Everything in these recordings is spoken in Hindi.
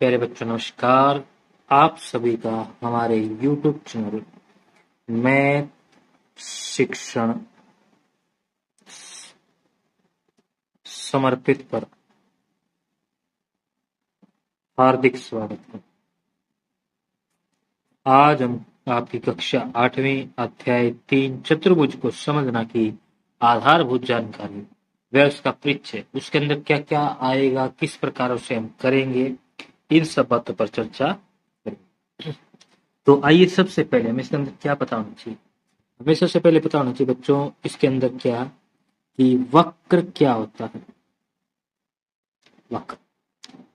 प्यारे बच्चों नमस्कार। आप सभी का हमारे YouTube चैनल मैथ शिक्षण समर्पित पर हार्दिक स्वागत है। आज हम आपकी कक्षा 8वीं अध्याय 3 चतुर्भुज को समझना की आधारभूत जानकारी व उसका परिचय, उसके अंदर क्या क्या आएगा, किस प्रकार उसे हम करेंगे, इन सब बातों पर चर्चा करेंगे। तो आइए सबसे पहले हमें इसके अंदर क्या पता होना चाहिए। हमें सबसे पहले पता होना चाहिए बच्चों इसके अंदर क्या कि वक्र क्या होता है। वक्र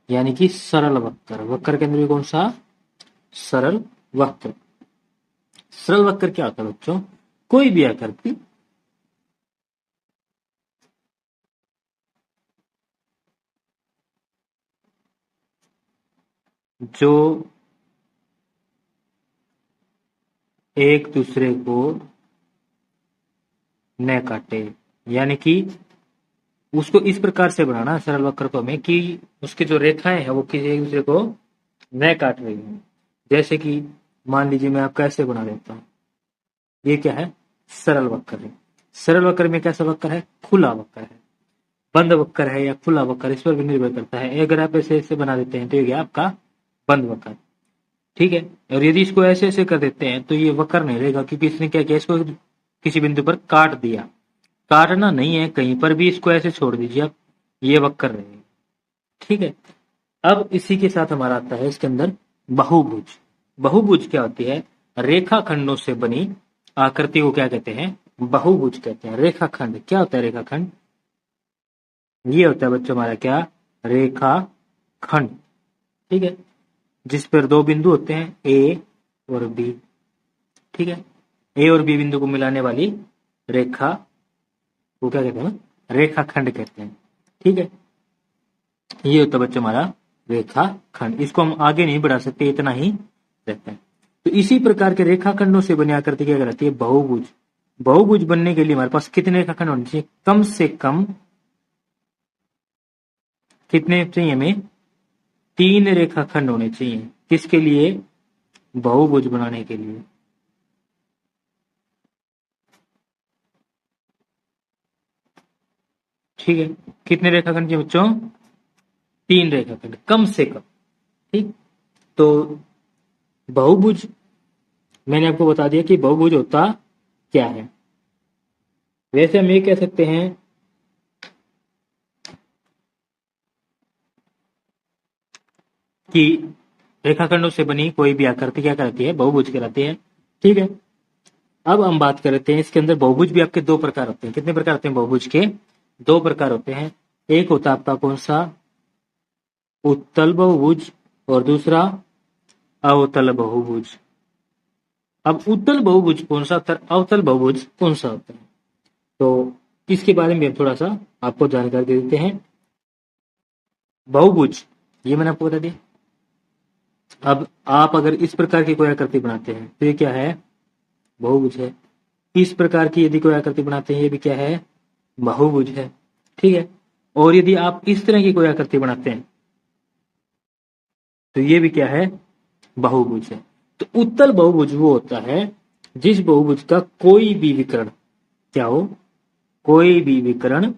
यानी कि सरल वक्र। वक्र के अंदर भी कौन सा? सरल वक्र। सरल वक्र क्या होता है बच्चों? कोई भी आकृति जो एक दूसरे को न काटे, यानी कि उसको इस प्रकार से बनाना सरल वक्र को हमें कि उसकी जो रेखाएं हैं वो किसी एक दूसरे को न काट रही हैं। जैसे कि मान लीजिए मैं आपको ऐसे बना देता हूं, ये क्या है? सरल वक्र है। सरल वक्र में कैसा वक्र है? खुला वक्र है। बंद वक्र है या खुला वक्र, इस पर भी निर्भर करता है। अगर आप ऐसे ऐसे बना देते हैं तो ये गया आपका बंद वक्र, ठीक है। और यदि इसको ऐसे ऐसे कर देते हैं तो ये वक्र नहीं रहेगा, क्योंकि इसने क्या किया, इसको किसी बिंदु पर काट दिया। काटना नहीं है, कहीं पर भी इसको ऐसे छोड़ दीजिए आप, ये वक्र रहेगा, ठीक है। अब इसी के साथ हमारा आता है इसके अंदर बहुभुज। बहुभुज क्या होती है? रेखाखंडों से बनी आकृति को क्या कहते हैं? बहुभुज कहते हैं। रेखाखंड क्या होता है? रेखाखंड ये होता है बच्चों हमारा क्या? रेखाखंड, ठीक है, जिस पर दो बिंदु होते हैं ए और बी, ठीक है। ए और बी बिंदु को मिलाने वाली रेखा को क्या कहते हैं? रेखाखंड कहते हैं, ठीक है। ये होता है बच्चों हमारा रेखाखंड। इसको हम आगे नहीं बढ़ा सकते, इतना ही रहता है। तो इसी प्रकार के रेखाखंडों से बनी आकृति क्या कहलाती है? बहुभुज। बहुभुज बनने के लिए हमारे पास कितने रेखाखंड होने चाहिए? कम से कम कितने चाहिए हमें? 3 रेखाखंड होने चाहिए। किसके लिए? बहुभुज बनाने के लिए, ठीक है। कितने रेखाखंड चाहिए बच्चों? 3 रेखाखंड कम से कम, ठीक। तो बहुभुज मैंने आपको बता दिया कि बहुभुज होता क्या है। वैसे हम ये कह सकते हैं कि रेखाखंडों से बनी कोई भी आकृति क्या कहलाती है? बहुभुज कहलाती है, ठीक है। अब हम बात कर रहे हैं इसके अंदर बहुभुज भी आपके 2 प्रकार होते हैं। कितने प्रकार होते हैं बहुभुज के? 2 प्रकार होते हैं। एक होता है आपका कौन सा? उत्तल बहुभुज, और दूसरा अवतल बहुभुज। अब उत्तल बहुभुज कौन सा होता है, अवतल बहुभुज कौन सा होता है, तो इसके बारे में हम थोड़ा सा आपको जानकारी दे देते हैं। बहुभुज ये मैंने आपको बता दिया। अब आप अगर इस प्रकार की कोई आकृति बनाते हैं तो ये क्या है? बहुभुज है। इस प्रकार की यदि कोई आकृति बनाते हैं ये भी क्या है? बहुभुज है, ठीक है। और यदि आप इस तरह की कोई आकृति बनाते हैं तो ये भी क्या है? बहुभुज है। तो उत्तल बहुभुज वो होता है जिस बहुभुज का कोई भी विकर्ण क्या हो? कोई भी विकर्ण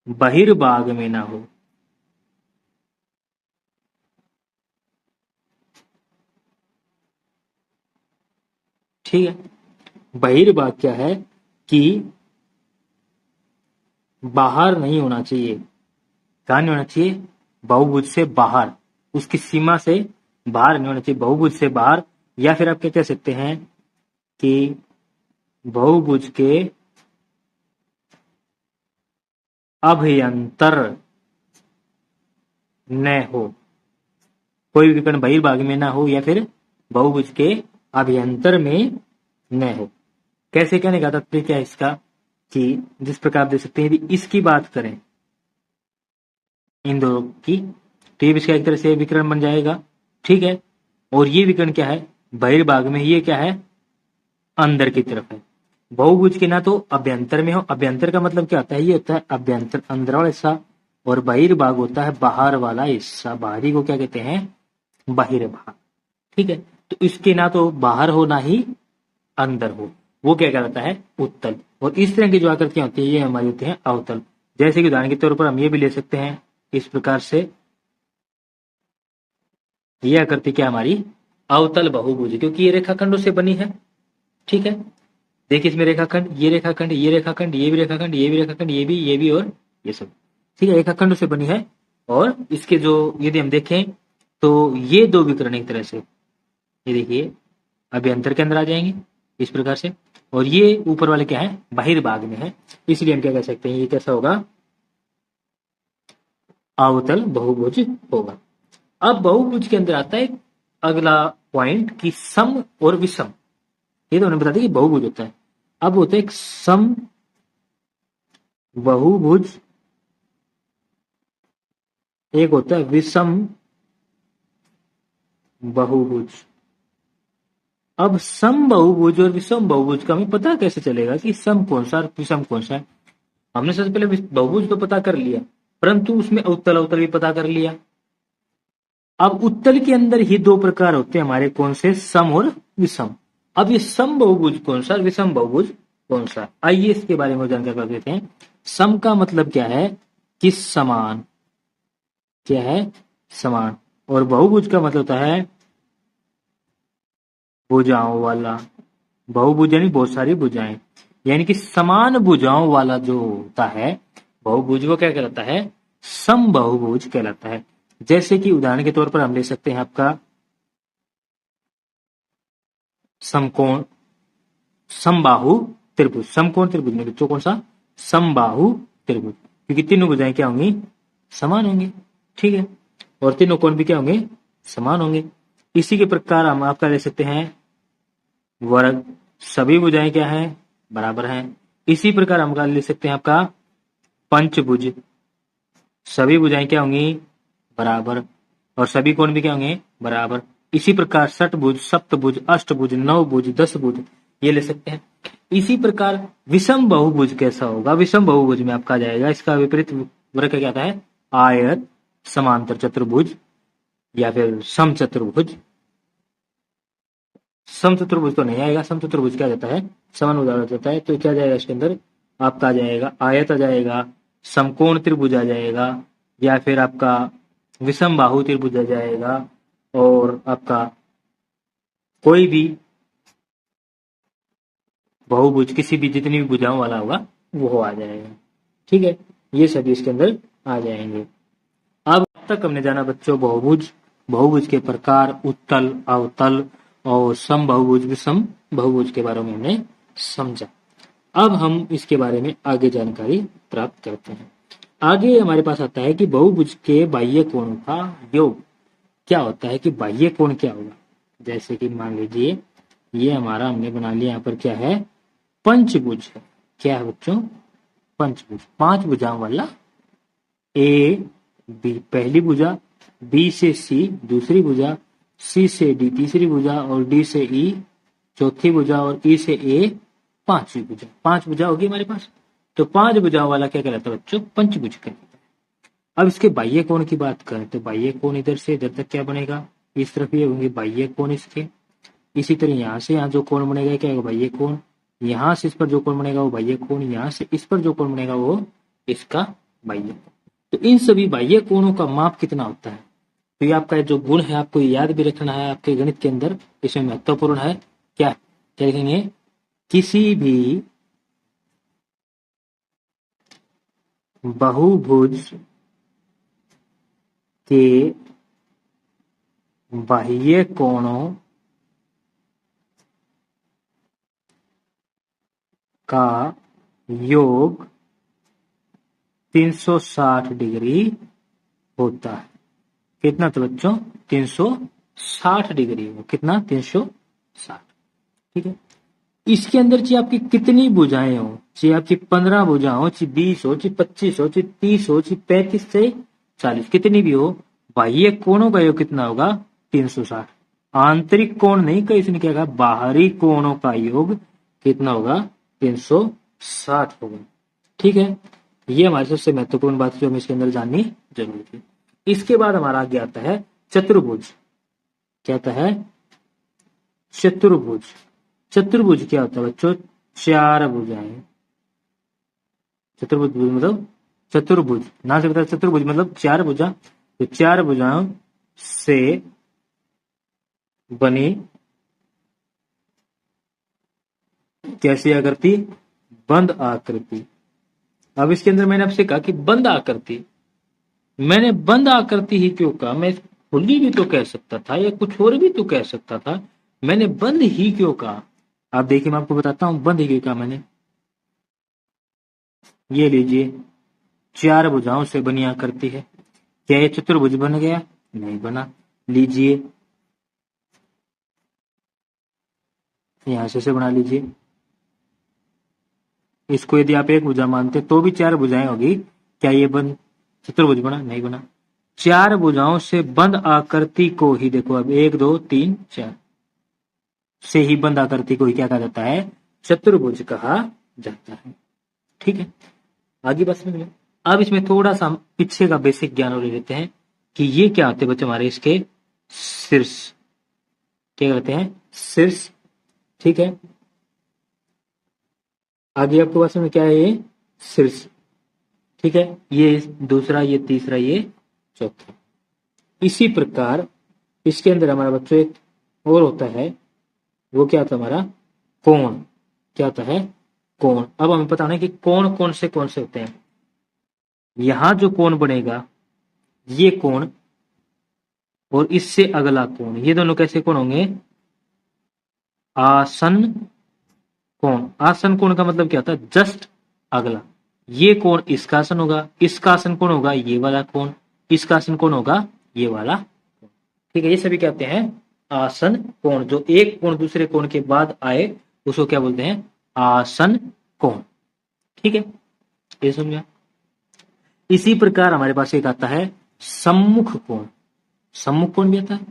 बहिर्भाग में ना हो, ठीक है। बहिर्भाग क्या है कि बाहर नहीं होना चाहिए। कहां नहीं होना चाहिए? बहुभुज से बाहर, उसकी सीमा से बाहर नहीं होना चाहिए, बहुभुज से बाहर। या फिर आप क्या कह सकते हैं कि बहुभुज के अभ्यंतर न हो, कोई विकर्ण बहिर्भाग में ना हो या फिर बहुभुज के अभ्यंतर में न हो। कैसे कहने का तात्पर्य क्या है इसका कि जिस प्रकार आप देख सकते हैं यदि इसकी बात करें इन दोनों की, तो ये भी इसका एक तरह से विकर्ण बन जाएगा, ठीक है। और ये विकर्ण क्या है? बहिर्भाग में, ये क्या है? अंदर की तरफ है। बहुभुज के ना तो अभ्यंतर में हो, अभ्यंतर का मतलब क्या होता है? ये होता है अभ्यंतर, अंदर वाला हिस्सा, और बहिर्भाग होता है बाहर वाला हिस्सा। बाहरी को क्या कहते हैं? बहिर्भाग। ठीक है, तो इसके ना तो बाहर हो ना ही अंदर हो, वो क्या कहलाता है? उत्तल। और इस तरह की जो आकृतियां होती है ये हमारी होती है अवतल। जैसे कि उदाहरण के तौर पर हम ये भी ले सकते हैं इस प्रकार से, ये आकृति क्या हमारी? अवतल बहुभुज, क्योंकि ये रेखाखंडों से बनी है। ठीक है, देखिए इसमें रेखाखंड, ये रेखाखंड, ये रेखाखंड, ये भी रेखाखंड, ये भी रेखाखंड, ये भी और ये सब। ठीक है, रेखाखंडों से बनी है। और इसके जो यदि हम देखें तो ये दो विकर्ण एक तरह से, ये देखिए अभ्यंतर के अंदर आ जाएंगे इस प्रकार से, और ये ऊपर वाले क्या है? बहिर्भाग में है। इसलिए हम क्या कह सकते हैं, ये कैसा होगा? अवतल बहुभुज होगा। अब बहुभुज के अंदर आता है अगला पॉइंट कि सम और विषम। ये तो हमने बता दिया कि बहुभुज होता है। अब होता है एक सम बहुभुज, एक होता है विषम बहुभुज। अब सम बहुभुज और विषम बहुभुज का हमें पता कैसे चलेगा कि सम कौन सा और विषम कौन सा है? हमने सबसे पहले बहुभुज तो पता कर लिया, परंतु उसमें उत्तल अवतल भी पता कर लिया। अब उत्तल के अंदर ही दो प्रकार होते हैं हमारे, कौन से? सम और विषम। अब ये सम बहुभुज कौन सा, विषम बहुभुज कौन सा? आइए इसके बारे में जानकारी कर देते हैं। सम का मतलब क्या है? कि समान। क्या है? समान। और बहुभुज का मतलब होता है भुजाओं वाला। बहुभुज यानी बहुत सारी भुजाएं, यानी कि समान भुजाओं वाला जो होता है बहुभुज, वो क्या कहलाता है? सम बहुभुज कहलाता है। जैसे कि उदाहरण के तौर पर हम ले सकते हैं आपका समकोण, समबाहु त्रिभुज। समकोण त्रिभुज में बच्चों कौन सा? समबाहु त्रिभुज, क्योंकि तीनों भुजाएं क्या होंगी? समान होंगी। ठीक है, और तीनों कोण भी क्या होंगे? समान होंगे। इसी के प्रकार हम आपका ले सकते हैं वर्ग। सभी भुजाएं क्या हैं? बराबर हैं। इसी प्रकार हम ले सकते हैं आपका पंचभुज। सभी भुजाएं क्या होंगी? बराबर। और सभी कोण भी क्या होंगे? बराबर। इसी प्रकार षटभुज, सप्तभुज, अष्टभुज, नवभुज, दशभुज, ये ले सकते हैं। इसी प्रकार विषम बहुभुज कैसा होगा? विषम बहुभुज में आपका जाएगा इसका विपरीत वर्ग क्या आता है? आयत, समांतर चतुर्भुज या फिर समचतुर्भुज। समचतुर्भुज तो नहीं आएगा, समचतुर्भुज क्या जाता है? समान उदाहरण जाता है। तो क्या जाएगा इसके अंदर? आपका आ जाएगा आयत आ जाएगा, समकोण त्रिभुज आ जाएगा, या फिर आपका विषम बाहु त्रिभुज आ जाएगा, और आपका कोई भी बहुभुज किसी भी जितनी भी भुजाओं वाला होगा वो आ जाएगा। ठीक है, ये सभी इसके अंदर आ जाएंगे। अब तक हमने जाना बच्चों बहुभुज, बहुभुज के प्रकार, उत्तल, अवतल और सम बहुभुज, विषम बहुभुज के बारे में हमने समझा। अब हम इसके बारे में आगे जानकारी प्राप्त करते हैं। आगे हमारे पास आता है कि बहुभुज के बाह्य कोणों का योग क्या होता है, कि बाह्य कोण क्या होगा। जैसे कि मान लीजिए ये हमारा हमने बना लिया, यहाँ पर क्या है? पंचभुज है। क्या है बच्चों? पंचभुज, पांच भुजाओं वाला। ए बी पहली भुजा, बी से सी दूसरी भुजा, सी से डी तीसरी भुजा, और डी से ई चौथी भुजा, और ई से ए पांचवी भुजा। पांच भुजा होगी हमारे पास। तो पांच भुजाओं वाला क्या कहलाता है बच्चों? पंचभुज कहलाता है। अब इसके बाह्य कोण की बात करें तो बाह्य कोण इधर से इधर तक क्या बनेगा? इस तरफ ये होंगे बाह्य कोण इसके। इसी तरह यहाँ से यहाँ जो कोण बनेगा क्या होगा? बाह्य कोण। यहाँ से इस पर जो कोण बनेगा वो बाह्य कोण। यहाँ से इस पर जो कोण बनेगा वो इसका बाह्य कोण। तो इन सभी बाह्य कोणों का माप कितना होता है? तो ये आपका जो गुण है आपको याद भी रखना है आपके गणित के अंदर, इसमें महत्वपूर्ण है। क्या क्या लिखेंगे? किसी भी बहुभुज के बाह्य कोणों का योग 360 डिग्री होता है। कितना तो बच्चों? 360 डिग्री। कितना? 360। ठीक है, इसके अंदर चाहे आपकी कितनी भुजाएं हो, चाहे आपकी 15 भुजा हो, चाहे 20 हो, चाहे 25 हो, चाहे 30 हो, चाहे 35 से 40, कितनी भी हो, बाह्य कोणों का योग कितना होगा? 360। आंतरिक कोण नहीं कही इसने क्या कहा? बाहरी कोणों का योग कितना होगा? 360 होगा। ठीक है, ये हमारी सबसे महत्वपूर्ण बात जो हमें इसके अंदर जाननी जरूरी थी। इसके बाद हमारा आगे आता है चतुर्भुज। क्या आता है? चतुर्भुज। चतुर्भुज क्या होता है बच्चों? चार भुजाएं। चतुर्भुज मतलब चतुर्भुज, ना से बता, चतुर्भुज मतलब चार भुजा। तो चार भुजाओं से बनी कैसी आकृति? बंद आकृति। अब इसके अंदर मैंने आपसे कहा कि बंद आकृति, मैंने बंद आकृति ही क्यों कहा? मैं खुली भी तो कह सकता था या कुछ और भी तो कह सकता था, मैंने बंद ही क्यों कहा? आप देखिए, मैं आपको बताता हूं बंद ही क्यों कहा मैंने। ये लीजिए, चार भुजाओं से बनी आकृति है। क्या ये चतुर्भुज बन गया? नहीं बना। लीजिए, यहां से बना लीजिए। इसको यदि आप एक भुजा मानते तो भी चार भुजाएं होगी। क्या ये बन चतुर्भुज बना? नहीं बना। चार भुजाओं से बंद आकृति को ही देखो, अब 1 2 3 4 से ही बंद आकृति को ही क्या कहा जाता है? चतुर्भुज कहा जाता है। ठीक है, आगे बस में अब इसमें थोड़ा सा पीछे का बेसिक ज्ञान और ले लेते हैं कि ये क्या होते हैं बच्चे हमारे इसके शीर्ष। क्या कहते हैं? शीर्ष। ठीक है, आगे आपके पास में क्या है? ये शीर्ष। ठीक है, ये दूसरा, ये तीसरा, ये चौथा। इसी प्रकार इसके अंदर हमारा बच्चों एक और होता है, वो क्या होता है? हमारा कोण। क्या होता है? कोण। अब हमें पता होना है कि कोण कौन से होते हैं। यहां जो कोण बनेगा, ये कोण और इससे अगला कोण, ये दोनों कैसे कोण होंगे? आसन कोण। आसन कोण का मतलब क्या होता है? जस्ट अगला। ये कोण इसका आसन होगा, इसका आसन कोण होगा ये वाला कोण, इसका आसन कोण होगा ये वाला कोण। ठीक है, ये सभी क्या होते हैं? आसन कोण। जो एक कोण दूसरे कोण के बाद आए उसको क्या बोलते हैं? आसन कोण। ठीक है, ये समझा। इसी प्रकार हमारे पास एक आता है सम्मुख कोण। सम्मुख कोण भी आता है।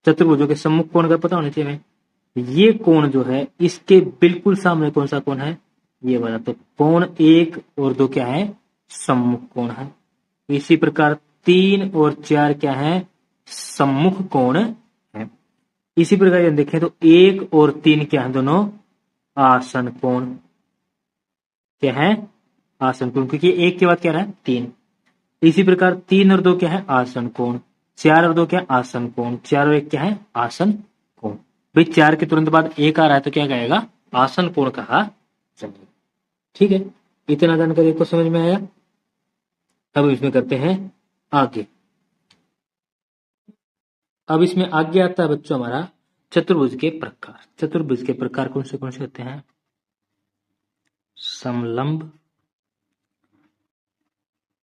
चतुर्भुजों के सम्मुख कोण का पता होना चाहिए हमें। ये कोण जो है, इसके बिल्कुल सामने कौन सा कोण है? ये वाला। तो कोण 1 और 2 क्या है? सम्मुख कोण है। इसी प्रकार 3 और 4 क्या है? सम्मुख कोण है। इसी प्रकार यदि देखें तो 1 और 3 क्या है? दोनों आसन कोण। क्या है? आसन कोण, क्योंकि 1 के बाद क्या रहा है? 3। इसी प्रकार 3 और 2 क्या है? आसन कोण। 4 और 2 क्या है? आसन कोण। 4 और 1 क्या है? आसन कोण। भाई 4 के तुरंत बाद 1 आ रहा है तो क्या कहेगा? आसन कोण कहा जाएगा। ठीक है, इतना जानकारी को समझ में आया। अब इसमें करते हैं आगे। अब इसमें आगे आता है बच्चों हमारा चतुर्भुज के प्रकार। चतुर्भुज के प्रकार कौन से होते हैं? समलंब,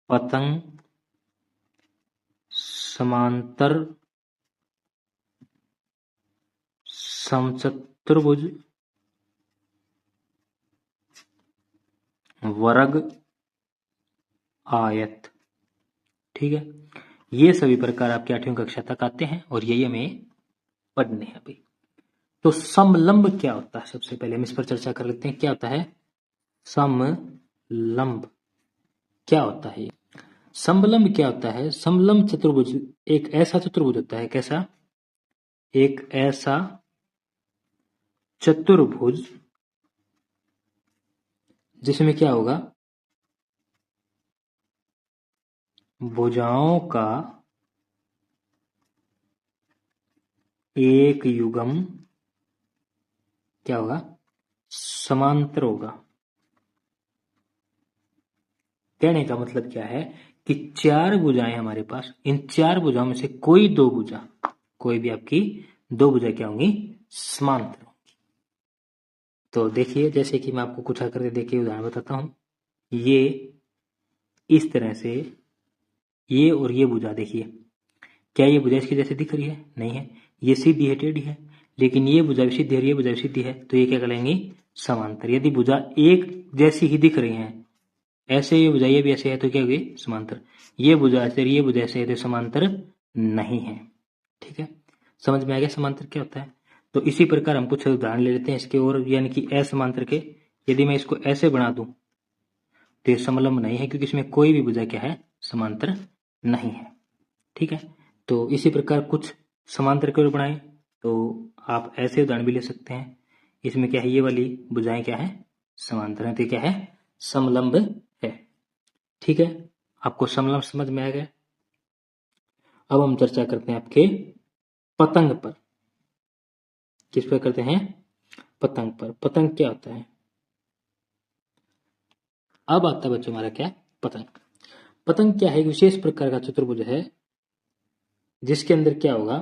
पतंग, समांतर, समचतुर्भुज, वर्ग, आयत। ठीक है, ये सभी प्रकार आपके 8वीं कक्षा तक आते हैं और यही हमें पढ़ने हैं अभी। तो समलंब क्या होता है? सबसे पहले हम इस पर चर्चा कर लेते हैं। क्या होता है समलंब? क्या होता है? समलंब क्या होता है? समलंब चतुर्भुज एक ऐसा चतुर्भुज होता है। कैसा? एक ऐसा चतुर्भुज जिसमें क्या होगा? भुजाओं का एक युग्म क्या होगा? समांतर होगा। कहने का मतलब क्या है कि 4 भुजाएं हमारे पास, इन 4 भुजाओं में से कोई 2 भुजा, कोई भी आपकी 2 भुजा क्या होंगी? समांतर होंगी। तो देखिए, जैसे कि मैं आपको कुछ करके देखिए उदाहरण बताता हूं। ये इस तरह से ये और ये भुजा देखिए, क्या ये भुजा इसकी जैसे दिख रही है? नहीं है। ये सीधी है, टेढ़ी है। लेकिन ये भुजा भी सीधी है, ये भुजा भी सीधी है, तो ये क्या कहलाएंगी? समांतर। यदि भुजा एक जैसी ही दिख रही है, ऐसे ये भुजा ये भी ऐसे है, तो क्या होगी? समांतर। ये भुजा ऐसे, ये भुजा ऐसे है, तो समांतर नहीं है। ठीक है, समझ में आ गया समांतर क्या होता है? तो इसी प्रकार हम कुछ उदाहरण ले लेते हैं इसके, और यानी कि असमांतर के। यदि मैं इसको ऐसे बना दूं तो ये समलंब नहीं है क्योंकि इसमें कोई भी भुजा क्या है, समांतर नहीं है। ठीक है, तो इसी प्रकार कुछ समांतर की ओर बढ़ाएं तो आप ऐसे उदाहरण भी ले सकते हैं। इसमें क्या है, ये वाली भुजाएं क्या है, समांतर है, तो क्या है, समलंब है। ठीक है, आपको समलंब समझ में आ गया। अब हम चर्चा करते हैं आपके पतंग पर। किस पर करते हैं, पतंग पर। पतंग क्या होता है, अब आता है बच्चों हमारा क्या, पतंग। पतंग क्या है, एक विशेष प्रकार का चतुर्भुज है जिसके अंदर क्या होगा,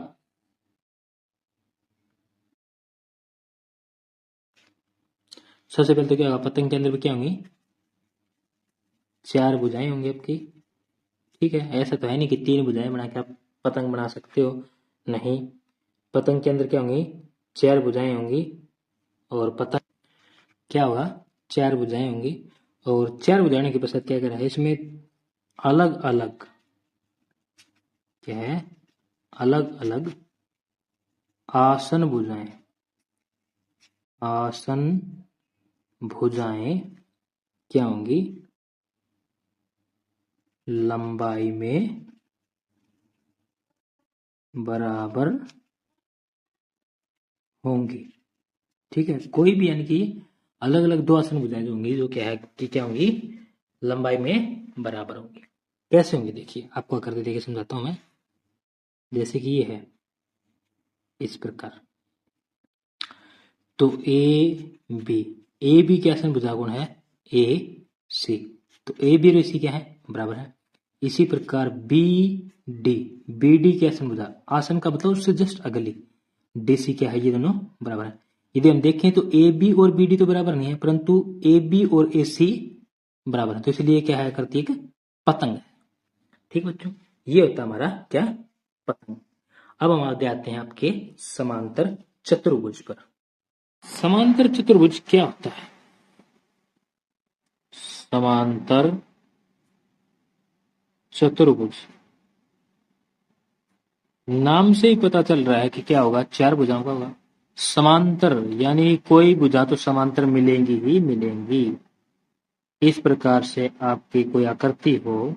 सबसे पहले तो क्या होगा, पतंग के अंदर भी क्या होंगी, 4 भुजाएं होंगी आपकी। ठीक है, ऐसा तो है नहीं कि 3 भुजाएं बना के आप पतंग बना सकते हो, नहीं, पतंग के अंदर क्या होंगी, 4 भुजाएं होंगी। और पतंग क्या होगा, 4 भुजाएं होंगी। और 4 भुजाएं के पश्चात क्या करा है, इसमें अलग अलग क्या है, अलग अलग आसन भुजाएं, आसन भुजाएं क्या होंगी, लंबाई में बराबर होंगी। ठीक है, कोई भी यानी कि अलग अलग 2 आसन भुजाएं जो होंगी, जो क्या है कि क्या होंगी, लंबाई में बराबर होंगी। कैसे होंगी देखिए, आपको करते देखिए समझाता हूं मैं। जैसे कि ये है इस प्रकार, तो ए बी के आसन भुजागुण है ए सी, तो ए बी और ए सी क्या है, बराबर है। इसी प्रकार बी डी के आसन भुजा, आसन का मतलब उससे जस्ट अगली, डी सी क्या है, ये दोनों बराबर है। यदि हम देखें तो ए बी और बी डी तो बराबर नहीं है, परंतु ए बी और ए सी बराबर है, तो इसलिए क्या है, करती एक पतंग है। ठीक बच्चों, ये होता है हमारा क्या, पतंग। अब हम आगे आते हैं आपके समांतर चतुर्भुज पर। समांतर चतुर्भुज क्या होता है, समांतर चतुर्भुज नाम से ही पता चल रहा है कि क्या होगा, 4 भुजाओं का होगा। समांतर यानी कोई भुजा तो समांतर मिलेंगी ही मिलेंगी। इस प्रकार से आपकी कोई आकृति हो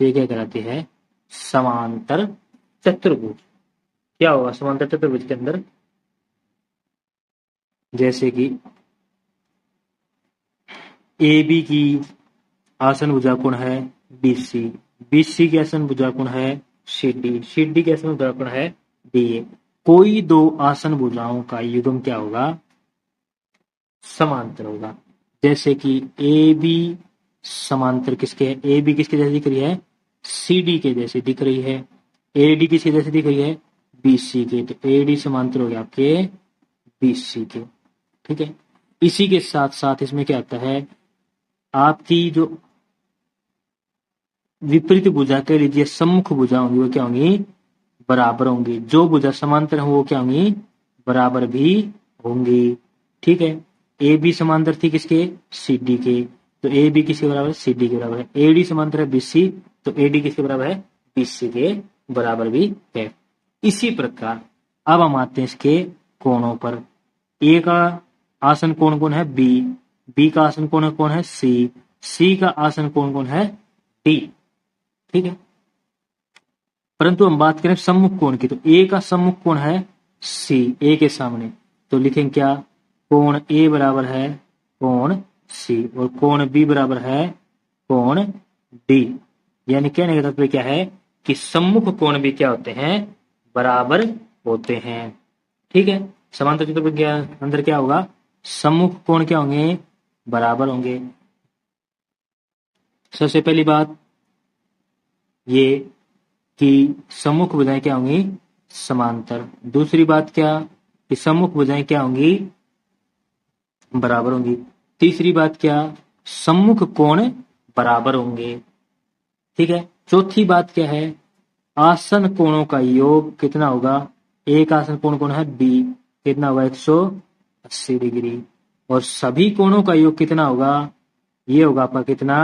तो ये क्या कहलाती है, समांतर चतुर्भुज। क्या होगा समांतर चतुर्भुज के अंदर, जैसे कि ए बी की आसन भुजा कोण है BC, BC की आसन भुजा कोण है CD, CD की आसन भुजा कोण है DA। कोई 2 आसन भुजाओं का युग्म क्या होगा, समांतर होगा। जैसे कि ए बी समांतर किसके है, ए बी किसके जैसे दिख रही है, CD के जैसे दिख रही है। AD किसके जैसे दिख रही है, BC के, तो AD समांतर हो गया आपके BC के। ठीक है, इसी के साथ साथ इसमें क्या आता है, आपकी जो विपरीत भुजा कह लीजिए सम्मुख भुजा होंगी वो क्या होंगी, बराबर होंगी। जो भुजा समांतर हो वो क्या होंगी, बराबर भी होंगी। ठीक है, ए बी समांतर थी किसके, CD के, तो ए बी किसके बराबर है, CD के बराबर है। AD समांतर है BC, तो AD किसके बराबर है, BC के बराबर भी है। इसी प्रकार अब हम आते हैं इसके कोणों पर। ए का आसन कोण कौन है, बी का आसन कोण कौन है, सी का आसन कोण कौन है, डी। ठीक है, परंतु हम बात करें सम्मुख कोण की, तो ए का सम्मुख कोण है सी, ए के सामने, तो लिखेंगे क्या, कोण ए बराबर है कोण सी, और कोण बी बराबर है कोण डी। यानी कहने का तात्पर्य क्या है कि सम्मुख कोण भी क्या होते हैं, बराबर होते हैं। ठीक है, समांतर चतुर्भुज के अंदर क्या होगा, सम्मुख कोण क्या होंगे, बराबर होंगे। सबसे पहली बात ये कि सम्मुख भुजाएं क्या होंगी, समांतर। दूसरी बात क्या, कि सम्मुख भुजाएं क्या होंगी, बराबर होंगी। तीसरी बात क्या, सम्मुख कोण बराबर होंगे। ठीक है, चौथी बात क्या है, आसन कोणों का योग कितना होगा, एक आसन कोण कौन है बी, कितना होगा 180 डिग्री, और सभी कोणों का योग कितना होगा, ये होगा आपका कितना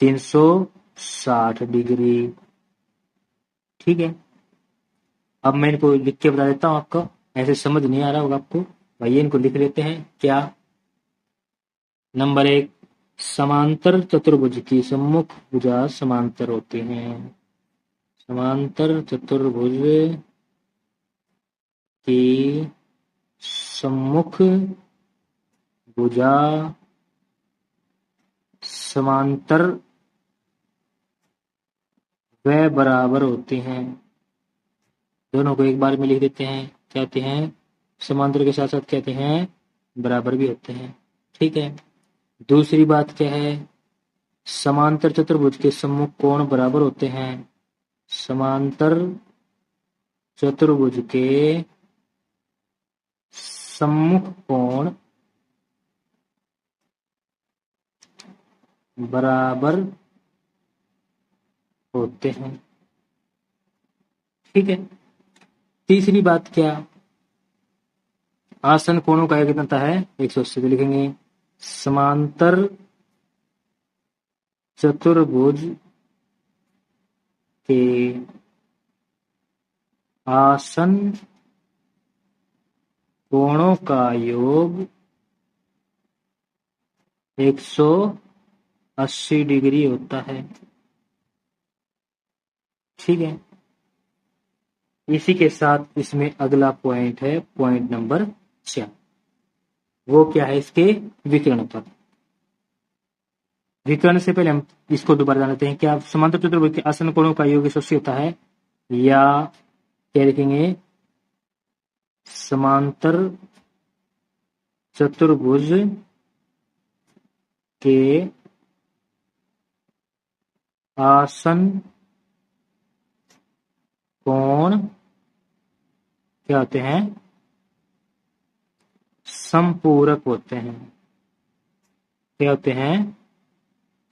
360 डिग्री। ठीक है, अब मैं इनको लिख के बता देता हूं आपको, ऐसे समझ नहीं आ रहा होगा आपको, भाई इनको लिख लेते हैं। क्या, नंबर 1, समांतर चतुर्भुज की सम्मुख भुजा समांतर होती हैं। समांतर चतुर्भुज की सम्मुख भुजा समांतर व बराबर होती हैं। दोनों को एक बार में लिख देते हैं, कहते हैं समांतर के साथ साथ कहते हैं बराबर भी होते हैं। ठीक है। दूसरी बात क्या है, समांतर चतुर्भुज के सम्मुख कोण बराबर होते हैं। समांतर चतुर्भुज के सम्मुख कोण बराबर होते हैं। ठीक है। तीसरी बात क्या, आसन कोणों का योग कितना होता है 180 लिखेंगे। समांतर चतुर्भुज के आसन कोणों का योग 180 डिग्री होता है। ठीक है। इसी के साथ इसमें अगला पॉइंट है, पॉइंट नंबर 4। वो क्या है, इसके विकर्ण पर। विकर्ण से पहले हम इसको दोबारा जान लेते हैं। क्या समांतर चतुर्भुज के आसन कोणों का योग 180 होता है, या क्या लिखेंगे, समांतर चतुर्भुज के आसन कोण क्या होते हैं, समपूरक होते हैं। क्या होते हैं,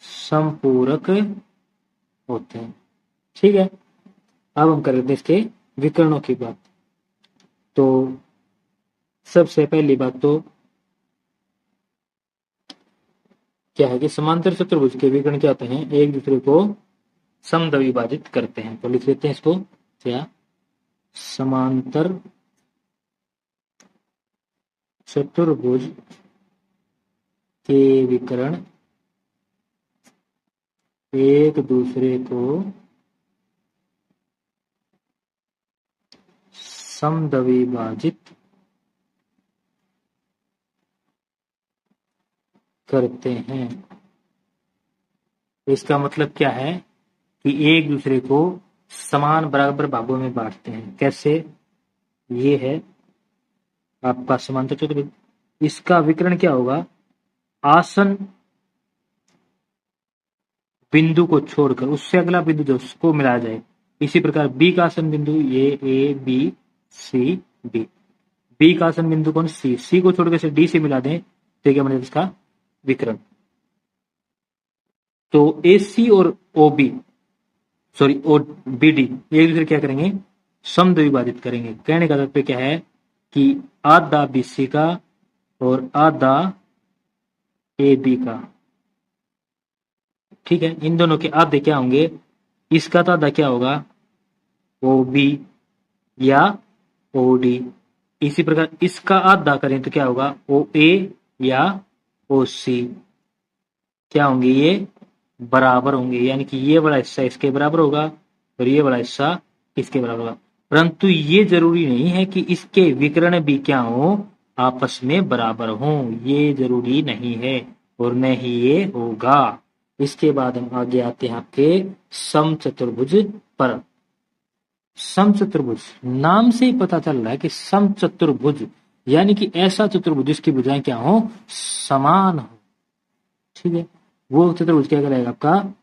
समपूरक होते हैं। ठीक है। अब हम कर लेते हैं इसके विकर्णों की बात। तो सबसे पहली बात तो क्या है कि समांतर चतुर्भुज के विकर्ण क्या होते हैं, एक दूसरे को समद्विभाजित करते हैं। तो लिख लेते हैं इसको, क्या समांतर चतुर्भुज के विकर्ण एक दूसरे को समद्विभाजित करते हैं। इसका मतलब क्या है कि एक दूसरे को समान बराबर भागों में बांटते हैं। कैसे, ये है आपका समांतर चतुर्भुज। इसका विकर्ण क्या होगा, आसन बिंदु को छोड़कर उससे अगला बिंदु जो उसको मिलाया जाए। इसी प्रकार बी का आसन बिंदु, ये A B C B, B का आसन बिंदु कौन, सी, सी को छोड़कर से डी से मिला दें तो क्या बनेगा इसका विकर्ण। तो ए सी और O B, sorry O B D एक दूसरे क्या करेंगे, समद्विभाजित करेंगे। कहने का तात्पर्य क्या है कि आधा बी सी का और आधा ए बी का। ठीक है। इन दोनों के आधे क्या होंगे, इसका तो आधा क्या होगा, ओ बी या ओ डी। इसी प्रकार इसका आधा करें तो क्या होगा, ओ ए या ओ सी। क्या होंगे, ये बराबर होंगे, यानी कि ये वाला हिस्सा इसके बराबर होगा और ये वाला हिस्सा इसके बराबर होगा। परंतु ये जरूरी नहीं है कि इसके विकर्ण भी क्या हो, आपस में बराबर हों, ये जरूरी नहीं है और न ही ये होगा। इसके बाद हम आगे आते हैं आपके समचतुर्भुज पर। समचतुर्भुज नाम से ही पता चल रहा है कि समचतुर्भुज यानी कि ऐसा चतुर्भुज जिसकी भुजाएं क्या हो, समान हो। ठीक है। वो चतुर्भुज क्या कहलाएगा, आपका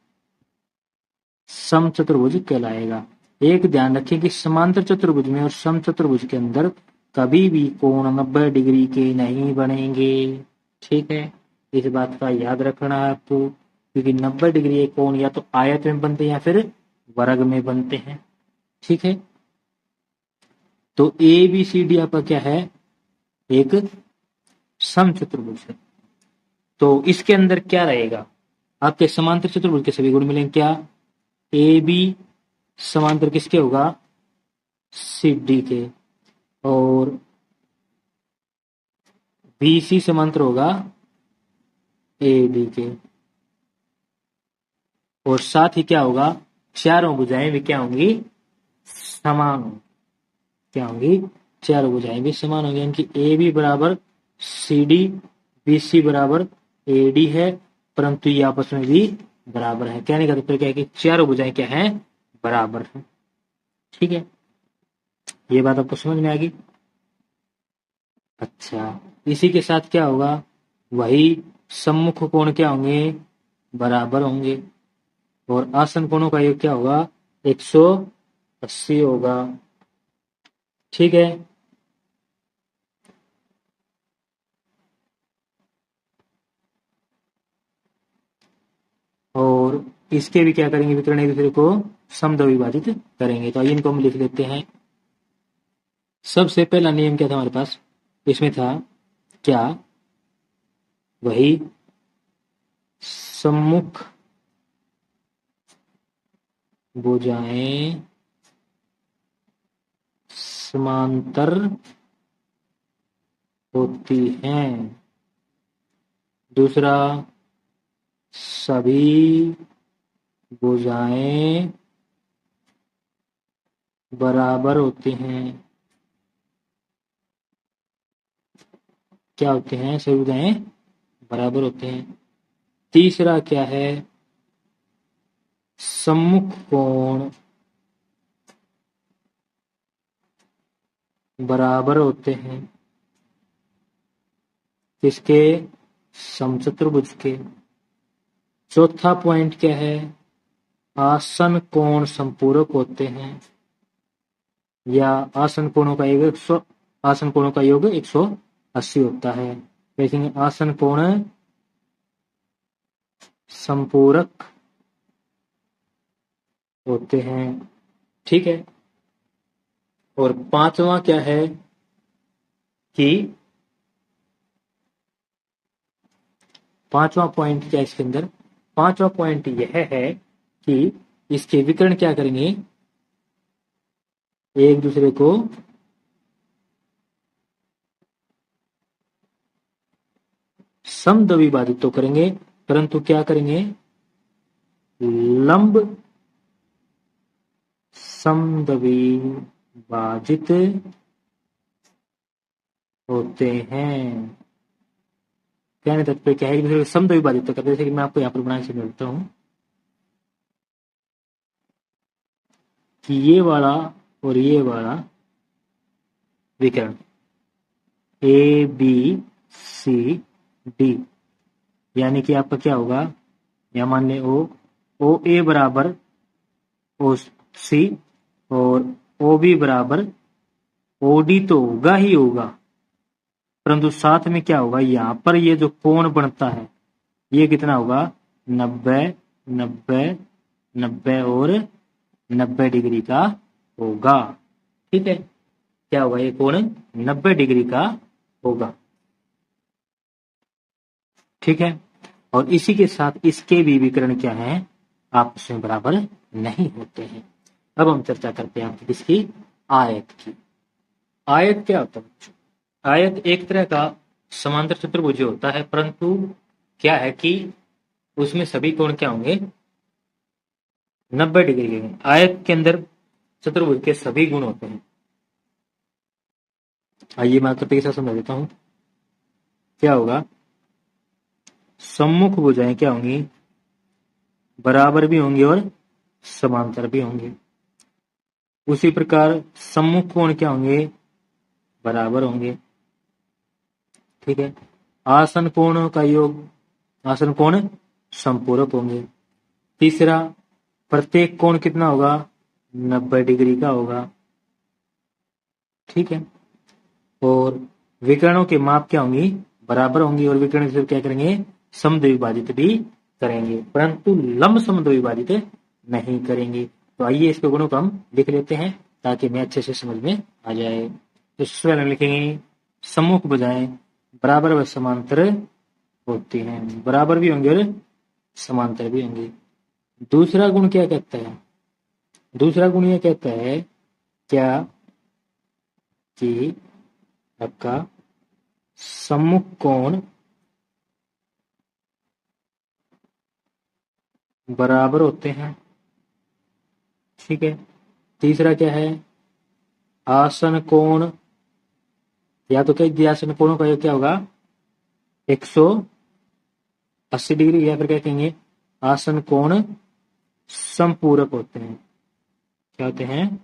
समचतुर्भुज कहलाएगा। एक ध्यान रखें कि समांतर चतुर्भुज में और समचतुर्भुज के अंदर कभी भी कोण 90 डिग्री के नहीं बनेंगे। ठीक है। इस बात का याद रखना है आपको, क्योंकि 90 डिग्री के कोण या तो आयत में बनते हैं या फिर वर्ग में बनते हैं। ठीक है। तो ए बी सी डी आपका क्या है, एक समचतुर्भुज है। तो इसके अंदर क्या रहेगा, आपके समांतर चतुर्भुज के सभी गुण मिलेंगे। क्या, ए बी समांतर किसके होगा, सी डी के, और बी सी समांतर होगा ए डी के। और साथ ही क्या होगा, चारों भुजाएं भी क्या होंगी, समान होंगी। क्या होंगी, चारों भुजाएं भी समान होंगी, यानी कि ए बी बराबर सी डी, बी सी बराबर ए डी है, परंतु ये आपस में भी बराबर है। कहने का तात्पर्य क्या है कि चारों भुजाएं क्या है, बराबर है। ठीक है, ये बात आपको समझ में आ गई। अच्छा, इसी के साथ क्या होगा, वही सम्मुख कोण क्या होंगे, बराबर होंगे, और आसन कोणों का योग क्या होगा, 180 होगा। ठीक है, और इसके भी क्या करेंगे, विकर्ण एक दूसरे को समद्विभाजित करेंगे। तो आइए इनको हम लिख लेते हैं। सबसे पहला नियम क्या था हमारे पास, इसमें था क्या, वही सम्मुख भुजाएं समांतर होती हैं। दूसरा, सभी भुजाएं बराबर होती हैं। क्या होते हैं, सभी भुजाएं बराबर होते हैं। तीसरा क्या है, सम्मुख कोण बराबर होते हैं। किसके, समचतुर्भुज के। चौथा पॉइंट क्या है, आसन कोण संपूरक होते हैं, या आसन कोणों का योग 100, आसन कोणों का योग 180 होता है। देखेंगे आसन कोण संपूरक होते हैं। ठीक है, और पांचवा क्या है कि, पांचवा पॉइंट क्या है इसके अंदर, पांचवा पॉइंट यह है कि इसके विकर्ण क्या करेंगे, एक दूसरे को समद्विभाजित तो करेंगे, परंतु क्या करेंगे, लंब समद्विभाजित होते हैं। कहने तात्पर्य क्या है, एक दूसरे को समद्विभाजित तो करते हैं। जैसे कि मैं आपको यहाँ पर बना के समझाता हूं कि ये वाला और ये वाला विकर्ण ए बी सी डी, यानी कि आपका क्या होगा, या मान ले ओ ए बराबर ओ सी, और ओ बी बराबर ओ डी तो होगा ही होगा, परंतु साथ में क्या होगा, यहाँ पर ये जो कोण बनता है ये कितना होगा, 90 90 90 और 90 डिग्री का होगा। ठीक है, क्या होगा, ये कोण 90 डिग्री का होगा। ठीक है, और इसी के साथ इसके भी विकर्ण क्या है, आपस में बराबर नहीं होते हैं। अब हम चर्चा करते हैं इसकी आयत की। आयत क्या होता है बच्चों, आयत एक तरह का समांतर चतुर्भुज होता है, परंतु क्या है कि उसमें सभी कोण क्या होंगे, 90 डिग्री के। आयत के अंदर चतुर्भुज के सभी गुण होते हैं। आइए मैं आपको पैसा समझा देता हूं। क्या होगा, सम्मुख भुजाएं क्या होंगी, बराबर भी होंगी और समांतर भी होंगी। उसी प्रकार सम्मुख कोण क्या होंगे, बराबर होंगे। ठीक है, आसन कोणों का योग, आसन कोण संपूरक होंगे। तीसरा, प्रत्येक कोण कितना होगा, 90 डिग्री का होगा। ठीक है, और विकर्णों के माप क्या होंगी, बराबर होंगी, और विकर्ण से क्या करेंगे, समद्विभाजित भी करेंगे, परंतु लंब समद्विभाजित नहीं करेंगे। तो आइए इसके गुणों को हम लिख लेते हैं ताकि मैं अच्छे से समझ में आ जाए। तो सबसे पहले लिखेंगे, सम्मुख भुजाएं बराबर व समांतर होती हैं, बराबर भी होंगे और समांतर भी होंगे। दूसरा गुण क्या कहता है, दूसरा गुण यह कहता है क्या कि आपका सम्मुख कोण बराबर होते हैं। ठीक है। तीसरा क्या है, आसन कोण, या तो क्या दिया आसन कोणों का योग क्या होगा 180 डिग्री, या फिर क्या कहेंगे आसन कोण संपूरक होते हैं। क्या होते हैं,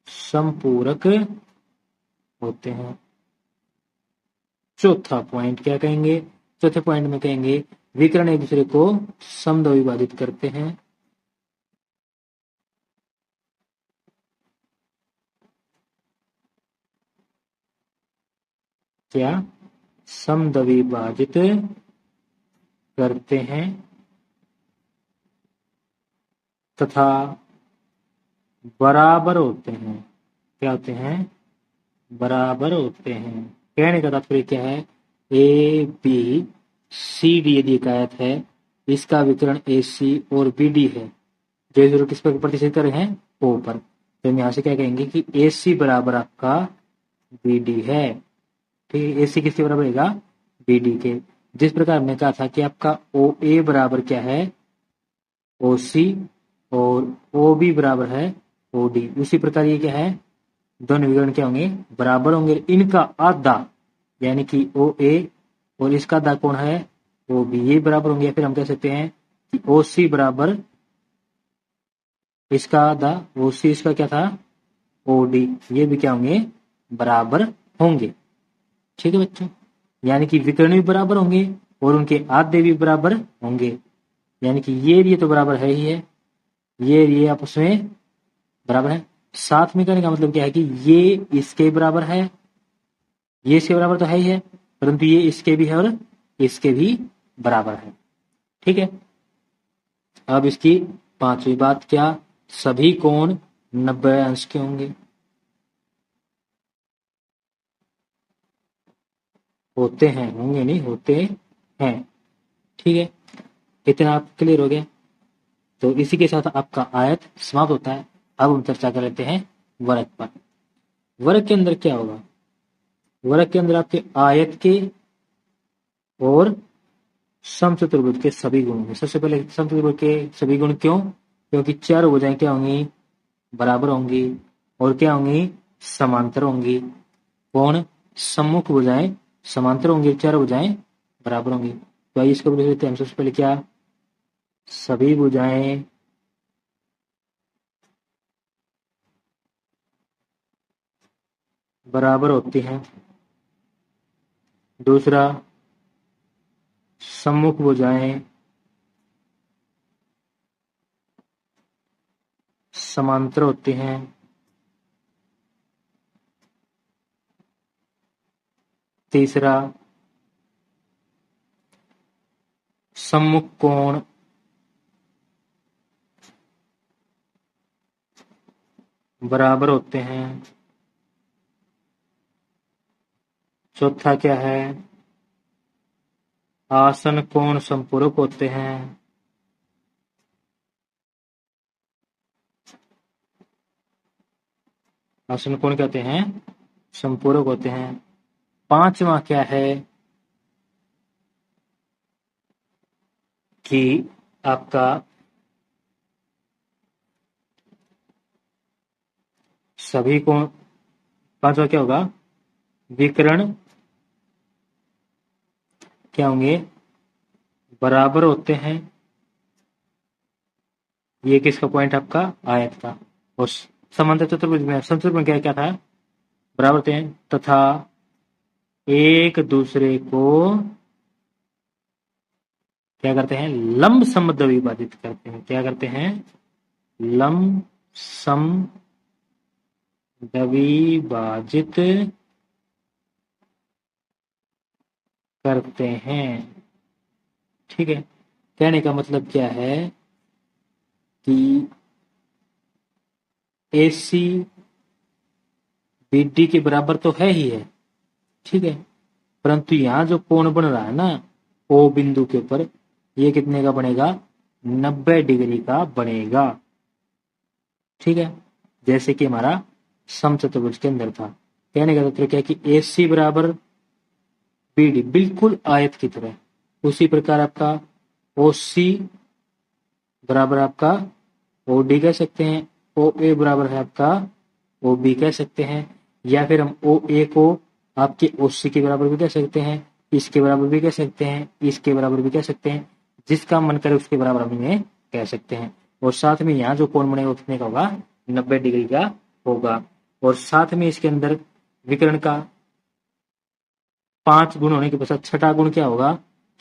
संपूरक होते हैं। चौथा पॉइंट क्या कहेंगे, चौथे पॉइंट में कहेंगे विकर्ण एक दूसरे को समद्विभाजित करते हैं। क्या, समद्विभाजित करते हैं तथा बराबर होते हैं। क्या होते हैं, बराबर होते हैं। कहने का तात्पर्य क्या है, ए बी सी डी यदि एक आयत है, इसका विकर्ण ए सी और बी डी है, जो जरूर किस पर प्रतिष्ठित कर रहे हैं, ओ पर, तो हम यहाँ से क्या कहेंगे कि ए सी बराबर आपका बी डी है। ठीक है, ए सी किसके बराबर रहेगा, बी डी के। जिस प्रकार हमने कहा था कि आपका ओ ए बराबर क्या है, ओ सी, और ओ बी बराबर है ओ डी, उसी प्रकार ये क्या है, दोनों विकर्ण क्या होंगे, बराबर होंगे। इनका आधा यानी कि ओ ए और इसका आधा कौन है, ओ बी, ये बराबर होंगे। फिर हम कह सकते हैं कि ओ सी बराबर इसका आधा, ओ सी इसका क्या था, ओ डी, ये भी क्या होंगे, बराबर होंगे। ठीक है बच्चों, यानी कि विकर्ण भी बराबर होंगे और उनके आधे भी बराबर होंगे। यानी कि ये तो बराबर है ही है, ये आपस में बराबर है। साथ में करने का मतलब क्या है कि ये इसके बराबर है, ये इसके बराबर तो है ही है, परंतु ये इसके भी है और इसके भी बराबर है। ठीक है। अब इसकी पांचवी बात, क्या सभी कोण 90 अंश के होंगे। होते हैं, होंगे नहीं, होते हैं। ठीक है, इतना आप क्लियर हो गया। तो इसी के साथ आपका आयत समाप्त होता है। अब हम चर्चा कर लेते हैं वर्ग पर। वर्ग के अंदर क्या होगा, वर्ग के अंदर आपके आयत के और समचतुर्भुज के सभी गुण होंगे। सबसे पहले समचतुर्भुज के सभी गुण क्यों, क्योंकि चार भुजाएं क्या होंगी, बराबर होंगी, और क्या होंगी, समांतर होंगी। कौन, सम्मुख भुजाएं समांतर होंगी, चार भुजाएं बराबर होंगी। तो आइए इसको देख लेते हैं। सबसे पहले क्या, सभी भुजाएं बराबर होती हैं। दूसरा, सम्मुख भुजाएं समांतर होती हैं। तीसरा, सम्मुख कोण बराबर होते हैं। चौथा क्या है, आसन कोण संपूरक होते हैं। आसन कोण कहते हैं, संपूरक होते हैं। पांचवा क्या है कि आपका सभी कोण, पांचवा क्या होगा, विकर्ण क्या होंगे, बराबर होते हैं। ये किसका पॉइंट, आपका आयत का। और समांतर चतुर्भुज में समचतुर्भुज में क्या क्या था, बराबर होते हैं तथा एक दूसरे को क्या करते हैं, लंब समद्ध विभाजित करते हैं। क्या करते हैं, लंब सम द्विभाजित करते हैं। ठीक है, कहने का मतलब क्या है कि AC BD के बराबर तो है ही है। ठीक है, परंतु यहां जो कोण बन रहा है ना O बिंदु के ऊपर, ये कितने का बनेगा, 90 डिग्री का बनेगा। ठीक है, जैसे कि हमारा समचतुर्भुज के अंदर था। कहने का तात्पर्य क्या है कि AC बराबर BD, बिल्कुल आयत की तरह। उसी प्रकार आपका OC बराबर आपका ओ डी कह सकते हैं, ओ ए बराबर है आपका ओ बी कह सकते हैं, या फिर हम ओ ए को आपके ओ सी के बराबर भी कह सकते हैं, इसके बराबर भी कह सकते हैं, इसके बराबर भी कह सकते हैं, जिसका मन करे उसके बराबर हम इन्हें कह सकते हैं। और साथ में यहाँ जो कोण बनेगा कितने का होगा, 90 डिग्री का होगा। और साथ में इसके अंदर विकर्ण का 5 गुण होने के पश्चात छठा गुण क्या होगा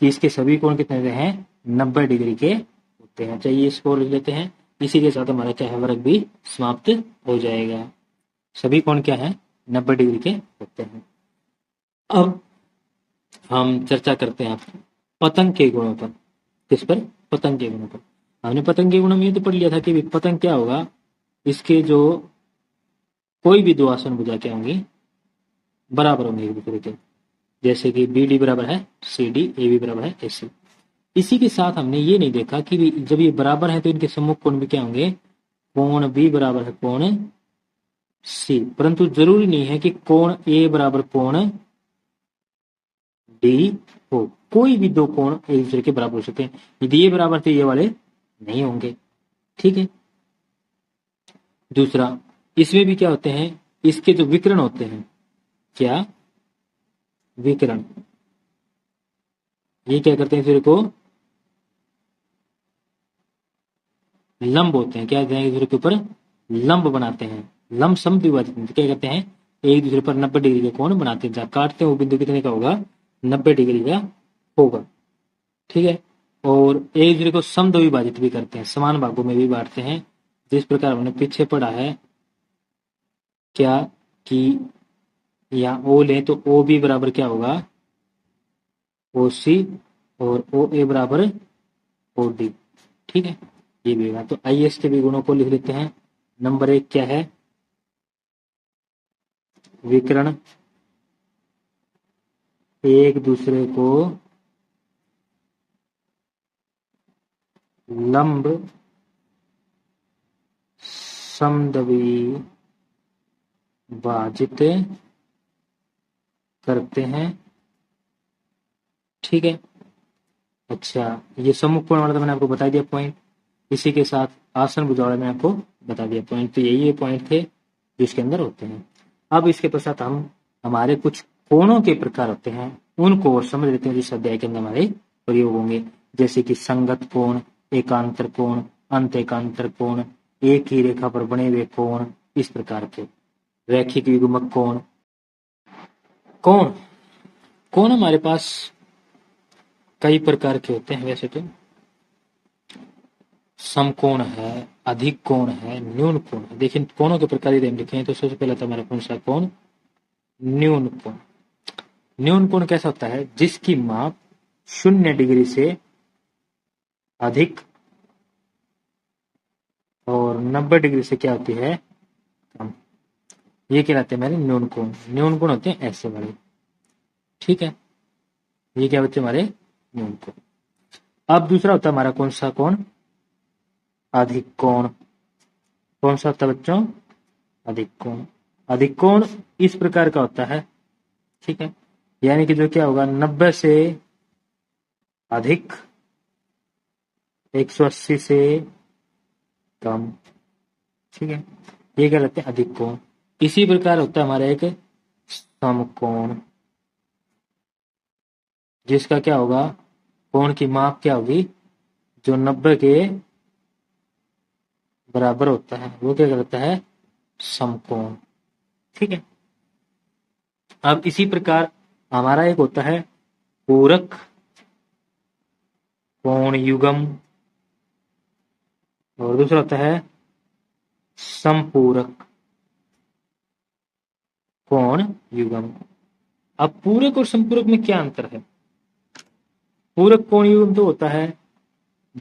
कि इसके सभी कोण कितने हैं, 90 डिग्री के होते हैं। चलिए इसको लिख लेते हैं। इसी के साथ हमारा क्या है, वर्ग भी समाप्त हो जाएगा। सभी कोण क्या है, 90 डिग्री के होते हैं। अब हम चर्चा करते हैं पतंग के गुणों पर। किस पर, पतंग के गुणों पर। हमने पतंग के गुणों में ये तो पढ़ लिया था कि पतंग क्या होगा, इसके जो कोई भी दो आसन भुजा क्या होंगी, बराबर होंगे एक दूसरे के। जैसे कि बी डी बराबर है सी डी, ए बी बराबर है ए सी। इसी के साथ हमने ये नहीं देखा कि जब ये बराबर है तो इनके सम्मुख कोण भी क्या होंगे, कोण बी बराबर है कोण सी। परंतु जरूरी नहीं है कि कोण ए बराबर कोण डी हो, कोई भी दो कोण एक दूसरे के बराबर हो सकते हैं। यदि ये बराबर थे ये वाले नहीं होंगे, ठीक है। दूसरा, इसमें भी क्या होते हैं, इसके जो विकर्ण होते हैं, क्या विकर्ण, ये क्या करते हैं, एक दूसरे को लंब होते हैं, क्या कहते हैं, एक दूसरे के ऊपर लंब बनाते हैं, लंब समद्विभाजित क्या कहते हैं, एक दूसरे पर 90 डिग्री का कोण बनाते हैं। जहां काटते हैं वो बिंदु कितने का होगा, 90 डिग्री का होगा, ठीक है। और एक दूसरे को समद्विभाजित भी करते हैं, समान भागों में भी बांटते हैं। जिस प्रकार हमने पीछे पढ़ा है क्या कि यहाँ ओ ले तो ओ बी बराबर क्या होगा, ओ सी, और ओ ए बराबर ओ डी, ठीक है। ये भी होगा। तो आइए इसके भी गुणों को लिख लेते हैं। नंबर 1 क्या है, विकर्ण एक दूसरे को लंब समद्विभाजित करते हैं, ठीक है। अच्छा, ये सम्मुख कोण वाला तो मैंने आपको बता दिया पॉइंट। इसी के साथ आसन भुजा वाला मैंने आपको बता दिया पॉइंट। तो यही ये पॉइंट थे जो इसके अंदर होते हैं। अब इसके पश्चात हम हमारे कुछ कोणों के प्रकार होते हैं उनको और समझ लेते हैं, जिस अध्याय के अंदर हमारे प्रयोग होंगे। जैसे कि संगत कोण, एकांतर कोण, अंत एकांतर कोण, एक ही रेखा पर बने हुए कोण, इस प्रकार के रैखिक युग्मक कोण। कोण कोण हमारे पास कई प्रकार के होते हैं। वैसे तो समकोण है, अधिक कोण है, न्यून कोण है। देखिए कोणों के प्रकार यदि हम लिखे हैं तो सबसे पहला था हमारा कौन सा कोण, न्यून कोण। न्यून कोण कैसा होता है, जिसकी माप 0 डिग्री से अधिक और 90 डिग्री से क्या होती है, कम। ये कहलाते हैं हमारे न्यून कोण। न्यून कोण होते हैं ऐसे वाले, ठीक है। ये क्या होते हैं हमारे न्यून कोण। अब दूसरा होता है हमारा कौन सा कोण, अधिक कोण। कौन सा होता है बच्चों, अधिक कोण। अधिक कोण इस प्रकार का होता है, ठीक है। यानी कि जो क्या होगा, 90 से अधिक, 180 से कम, ठीक है। ये क्या लगते हैं, अधिक कोण। इसी प्रकार होता है हमारा एक समकोण, जिसका क्या होगा, कोण की माप क्या होगी, जो 90 के बराबर होता है वो क्या कहलाता है, समकोण, ठीक है। अब इसी प्रकार हमारा एक होता है पूरक कोण युग्म, और दूसरा होता है संपूरक कोण युग्म। अब पूरक और संपूरक में क्या अंतर है। पूरक कोण युग्म तो होता है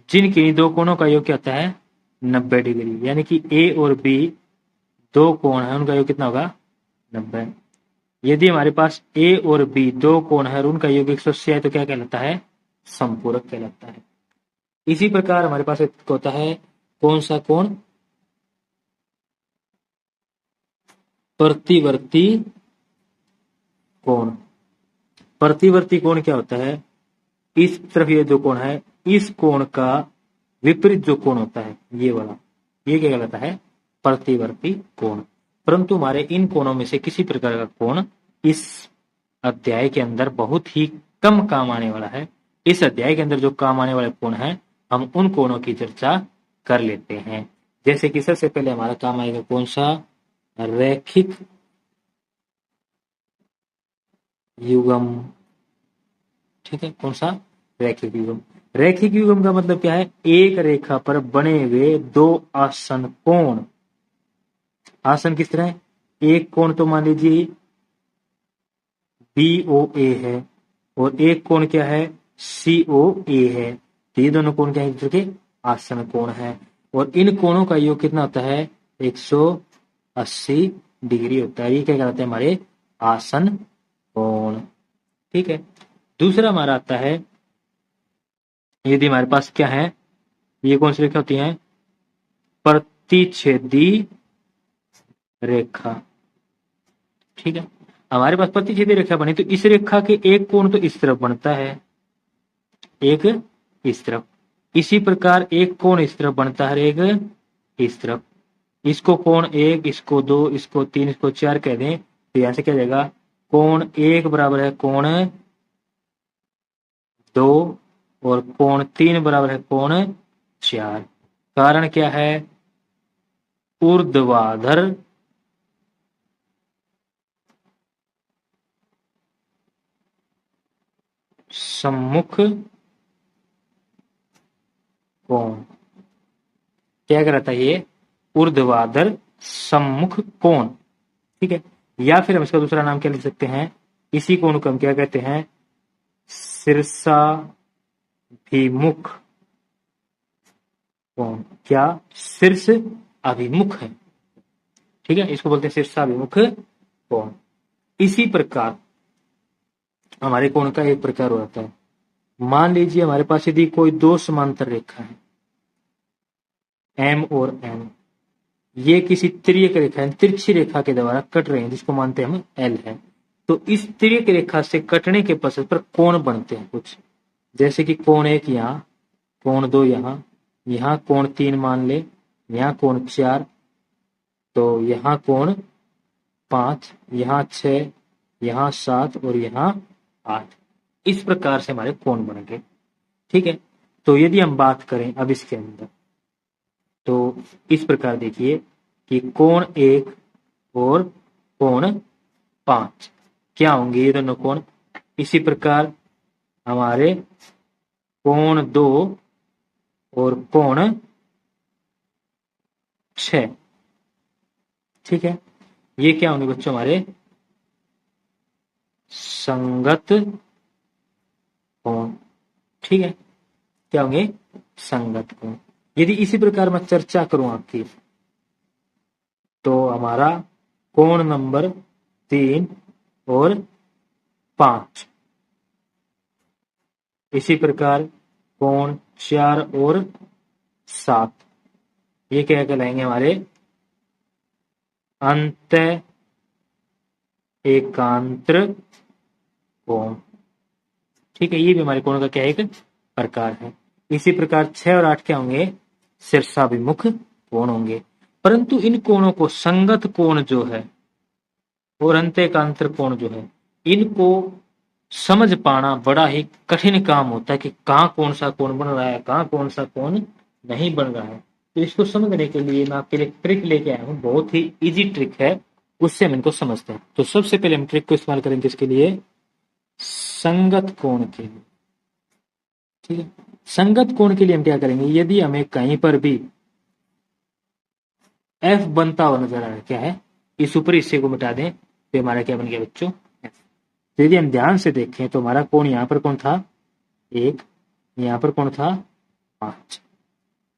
जिनके दो कोणों का योग क्या होता है, 90 डिग्री। यानी कि ए और बी दो कोण है, उनका योग कितना होगा, 90। यदि हमारे पास ए और बी दो कोण है और उनका योग 180 है तो क्या कहलाता है, संपूरक कहलाता है। इसी प्रकार हमारे पास एक होता है कौन सा कोण, प्रतिवर्ती कोण। प्रतिवर्ती कोण क्या होता है, इस तरफ ये जो कोण है, इस कोण का विपरीत जो कोण होता है ये वाला, ये क्या कहलाता है? प्रतिवर्ती कोण। परंतु हमारे इन कोणों में से किसी प्रकार का कोण इस अध्याय के अंदर बहुत ही कम काम आने वाला है। इस अध्याय के अंदर जो काम आने वाले कोण हैं, हम उन कोणों की चर्चा कर लेते हैं। जैसे कि सबसे पहले हमारा काम आएगा कौन सा? रैखिक युग्म। ठीक है, कौन सा? रैखिक युग्म। रैखिक युग्म का मतलब क्या है? एक रेखा पर बने हुए दो आसन कोण। आसन किस तरह है? एक कोण तो मान लीजिए BOA है और एक कोण क्या है? COA है। तो ये दोनों कोण क्या है? एक दूसरे के आसन कोण है। और इन कोणों का योग कितना होता है? 180 डिग्री होता है। ये क्या कहलाते हैं? हमारे आसन कोण। ठीक है। दूसरा हमारा आता है, यदि हमारे पास क्या है, ये कौन सी रेखा होती है? प्रतिच्छेदी रेखा। ठीक है, हमारे पास प्रतिच्छेदी रेखा बनी तो इस रेखा के एक कोण तो इस तरफ बनता है, एक इस तरफ। इसी प्रकार एक कोण इस तरफ बनता है, एक इस तरफ। इसको कोण 1, इसको 2, इसको 3, इसको 4 कह दें तो यहां से क्या जाएगा? कोण 1 बराबर है कोण 2 और कोण 3 बराबर है कोण 4। कारण क्या है? ऊर्ध्वाधर सम्मुख कोण। क्या कहता है ये? ऊर्ध्वाधर सम्मुख कोण। ठीक है, या फिर हम इसका दूसरा नाम क्या लिख सकते हैं? इसी कोण को हम क्या कहते हैं? शीर्षाभिमुख कोण। क्या? शीर्ष अभिमुख है। ठीक है, इसको बोलते हैं शीर्षाभिमुख कोण। इसी प्रकार हमारे कोण का एक प्रकार होता है। मान लीजिए हमारे पास यदि कोई दो समांतर रेखा है M और N, ये किसी तिर्यक रेखा तिरछी रेखा के द्वारा कट रहे हैं, जिसको मानते हैं हम L है। तो इस तिर्यक रेखा से कटने के पश्चात पर कोण बनते हैं कुछ, जैसे कि कोण 1 यहाँ, कोण 2 यहाँ, यहाँ कोण 3 मान ले, यहाँ कोण 4, तो यहाँ कोण 5, यहाँ 6, यहाँ 7 और यहाँ 8। इस प्रकार से हमारे कोण बन गए। ठीक है, तो यदि हम बात करें अब इसके अंदर, तो इस प्रकार देखिए कि कोण 1 और कोण 5 क्या होंगे? ये दोनों कोण। इसी प्रकार हमारे कोण 2 और कोण 6, ठीक है, ये क्या होंगे बच्चों? हमारे संगत कोण। ठीक है, क्या होंगे? संगत कोण। यदि इसी प्रकार मैं चर्चा करूं आपकी, तो हमारा कोण नंबर 3 और 5, इसी प्रकार कोण 4 और 7, ये क्या कहलाएंगे? हमारे अंत एकांतर कोण। ठीक है, ये भी हमारे कोण का क्या एक प्रकार है। इसी प्रकार 6 और 8 क्या होंगे? शीर्षाभिमुख कोण होंगे। परंतु इन कोणों को संगत कोण जो है और अंत एकांतर कोण जो है, इनको समझ पाना बड़ा ही कठिन काम होता है कि कहाँ कौन सा कोण बन रहा है, कहाँ कौन सा कोण नहीं बन रहा है। तो इसको समझने के लिए मैं आपके लिए ट्रिक लेके आया हूँ, बहुत ही इजी ट्रिक है, उससे हम इनको समझते हैं। तो सबसे पहले हम ट्रिक को इस्तेमाल करेंगे इसके लिए, संगत कोण के लिए। ठीक है, संगत कोण के लिए हम क्या करेंगे? यदि हमें कहीं पर भी F बनता हुआ नजर आ रहा है, क्या है? इस ऊपरी हिस्से को मिटा दें तो हमारा क्या बन गया बच्चों? F। तो यदि हम ध्यान से देखें तो हमारा कोण यहां पर कौन था? 1, यहां पर कौन था? 5।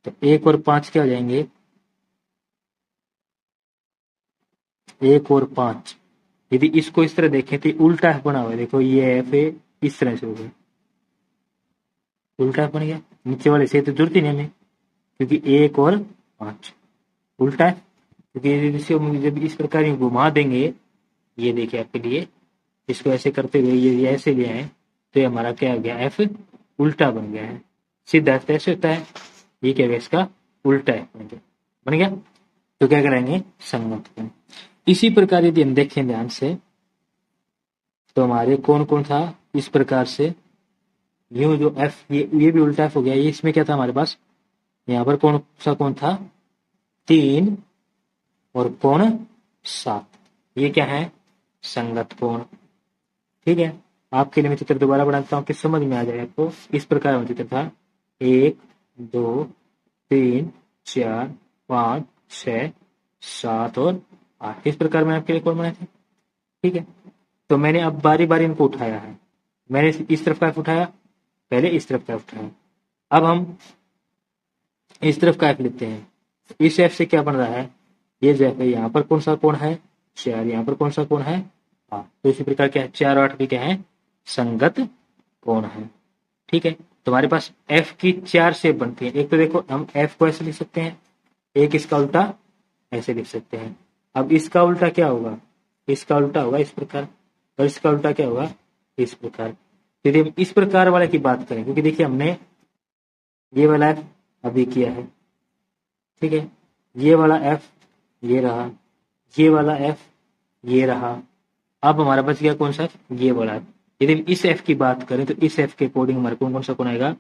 तो 1 और 5 क्या हो जाएंगे? 1 और 5। यदि इसको इस तरह देखें तो उल्टा F बना हुआ है, देखो ये F है, इस तरह से हो गया, उल्टा F बन गया। नीचे वाले से तो जरूरत ही नहीं हमें, क्योंकि 1 और 5 उल्टा है। क्योंकि जब इस प्रकार घुमा देंगे, ये देखिए आपके लिए, इसको ऐसे करते हुए ये ऐसे ले आए तो ये हमारा क्या हो गया? F उल्टा बन गया है। सीधा ऐसे होता है, ये क्या होगा, इसका उल्टा है, बन गया। तो क्या कराएंगे, संगत कोण। इसी प्रकार यदि हम देखें ध्यान से तो हमारे कौन कौन था इस प्रकार से, यूं जो एफ, ये भी उल्टा एफ हो गया। ये इसमें क्या था हमारे पास, यहाँ पर कौन सा कौन था, 3 और कोण 7, ये क्या है, संगत कोण। ठीक है, आपके लिए मैं चित्र दोबारा बनाता हूँ कि समझ में आ जाए आपको। इस प्रकार में चित्र था 1 2 3 4 5 6 7 और 8, इस प्रकार मैंने आपके लिए कोण बनाए थे। ठीक है, तो मैंने अब बारी बारी इनको उठाया है। मैंने इस तरफ का एफ उठाया, पहले इस तरफ का एफ उठाया, अब हम इस तरफ का एफ लेते हैं। इस एफ से क्या बन रहा है, ये जो एफ है यहाँ पर कौन सा कोण है, 4, यहाँ पर कौन सा कोण है 8। तो इसी प्रकार क्या है, 4 और 8 भी क्या है, संगत कोण है। ठीक है, तुम्हारे पास एफ की 4 शेप बनती है। एक तो देखो हम एफ को ऐसे लिख सकते हैं, एक इसका उल्टा ऐसे लिख सकते हैं। अब इसका उल्टा क्या होगा, इसका उल्टा होगा इस प्रकार, और इसका उल्टा क्या होगा, इस प्रकार। यदि हम इस प्रकार वाले की बात करें, क्योंकि देखिए हमने ये वाला एफ अभी किया है, ठीक है, ये वाला एफ ये रहा, ये वाला एफ ये रहा, अब हमारा बच गया कौन सा एफ, ये वाला एफ। यदि हम इस एफ की बात करें तो इस एफ के अकॉर्डिंग हमारे कौन कौन सा कोण आएगा,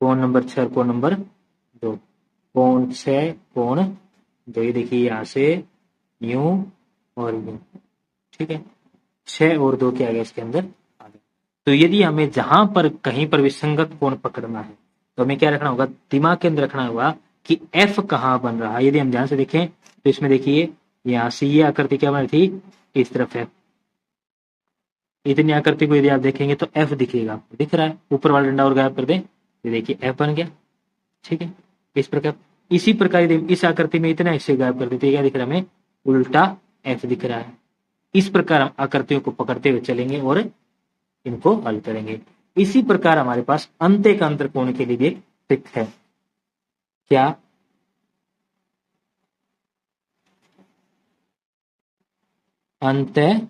कोण नंबर 6 और कोण नंबर 2, कोण 6 कोण 2, ये देखिए यहाँ से यूं और यूं। ठीक है, 6 और 2 क्या आ गया इसके अंदर आ गया। तो यदि हमें जहां पर कहीं पर विसंगत कोण पकड़ना है तो हमें क्या रखना होगा, दिमाग के अंदर रखना होगा कि एफ कहाँ बन रहा है। यदि हम ध्यान से देखें तो इसमें देखिए यहाँ से ये आकृति क्या बनी थी, इस तरफ एफ, इतनी आकृति को यदि आप देखेंगे तो एफ दिखेगा, दिख रहा है, ऊपर वाला डंडा और गायब कर दें, ये देखिए एफ बन गया। ठीक है, इस प्रकार, इसी प्रकार यदि इस आकृति में इतना हिस्से गायब कर देते, क्या दिख रहा है हमें, उल्टा एफ दिख रहा है। इस प्रकार हम आकृतियों को पकड़ते हुए चलेंगे और इनको हल करेंगे। इसी प्रकार हमारे पास अंत्य एकांतर कोण के लिए भी एक ट्रिक है। क्या, अंत्य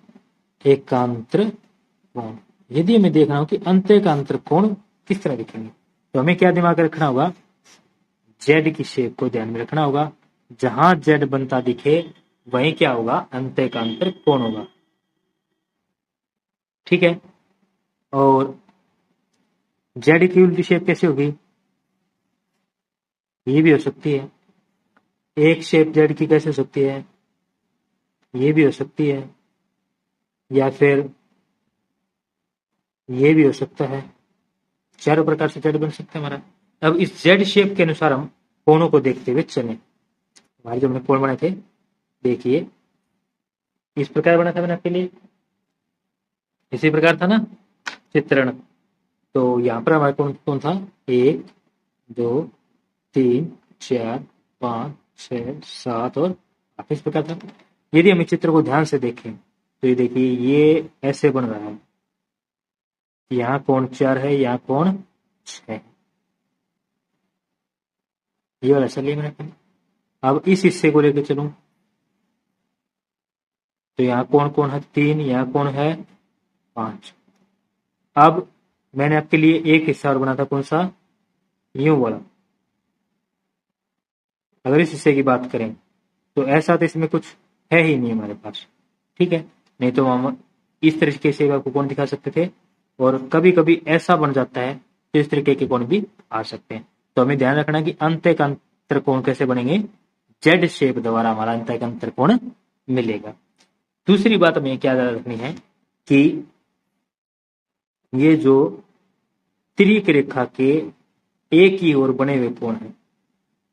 एकांतर कोण। यदि हमें देखना हो कि अंत्य एकांतर कोण किस तरह दिखेंगे तो हमें क्या दिमाग में रखना होगा, जेड की शेप को ध्यान में रखना होगा। जहां जेड बनता दिखे वहीं क्या होगा, अंत्य एकांतर कोण होगा। ठीक है, और जेड की उल्टी शेप कैसे होगी, ये भी हो सकती है। एक शेप जेड की कैसे हो सकती है, ये भी हो सकती है, या फिर ये भी हो सकता है। चारों प्रकार से जेड बन सकता है हमारा। अब इस जेड शेप के अनुसार हम कोणों को देखते हुए चलें। हमारे जो हमने कोण बनाए थे, देखिए इस प्रकार बना था मैंने आपके लिए, इसी प्रकार था ना चित्रण। तो यहाँ पर हमारे कौन कौन था, 1 2 3 4 5 6 7 और 8, इस प्रकार था। यदि हम इस चित्र को ध्यान से देखें तो ये देखिए ये ऐसे बन रहा है, यहाँ कोण 4 है, यहाँ कोण 6 है, ये वाला ऐसा लिया मैंने। अब इस हिस्से को लेकर चलूं तो यहाँ कोण कौन है 3, यहाँ कोण है 5। अब मैंने आपके लिए एक हिस्सा और बना था, कौन सा, यूं वाला। अगर इस हिस्से की बात करें तो ऐसा तो इसमें कुछ है ही नहीं हमारे पास। ठीक है, नहीं तो हम इस तरीके से आपको कोण दिखा सकते थे, और कभी कभी ऐसा बन जाता है तो इस तरीके के कोण भी आ सकते हैं। तो हमें ध्यान रखना कि अंत्य एकांतर कोण कैसे बनेंगे, जेड शेप द्वारा हमारा अंत्य एकांतर कोण मिलेगा। दूसरी बात हमें क्या याद रखनी है कि ये जो तिर्यक रेखा के एक ही ओर बने हुए कोण है,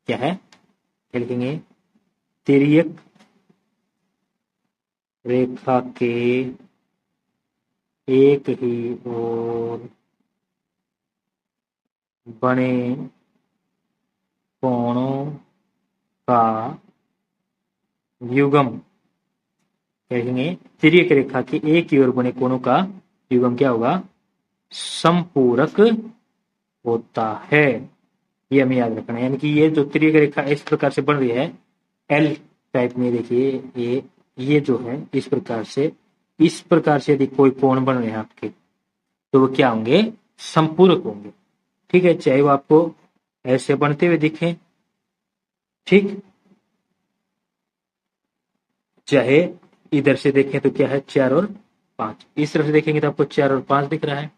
क्या है, लिखेंगे तिर्यक रेखा के एक ही ओर बने कोणों का युग्म, कहेंगे तिर्यक रेखा के एक ही ओर बने कोणों का युग्म क्या होगा, संपूरक होता है। ये हमें याद रखना है। यानी कि ये जो तिर्यक रेखा इस प्रकार से बन रही है एल टाइप में, देखिए ये जो है इस प्रकार से यदि कोई कोण बन रहे हैं आपके तो वो क्या होंगे, संपूरक होंगे। ठीक है, चाहे वो आपको ऐसे बनते हुए दिखे, ठीक, चाहे इधर से देखें तो क्या है 4 और 5, इस तरफ से देखेंगे तो आपको 4 और 5 दिख रहा है,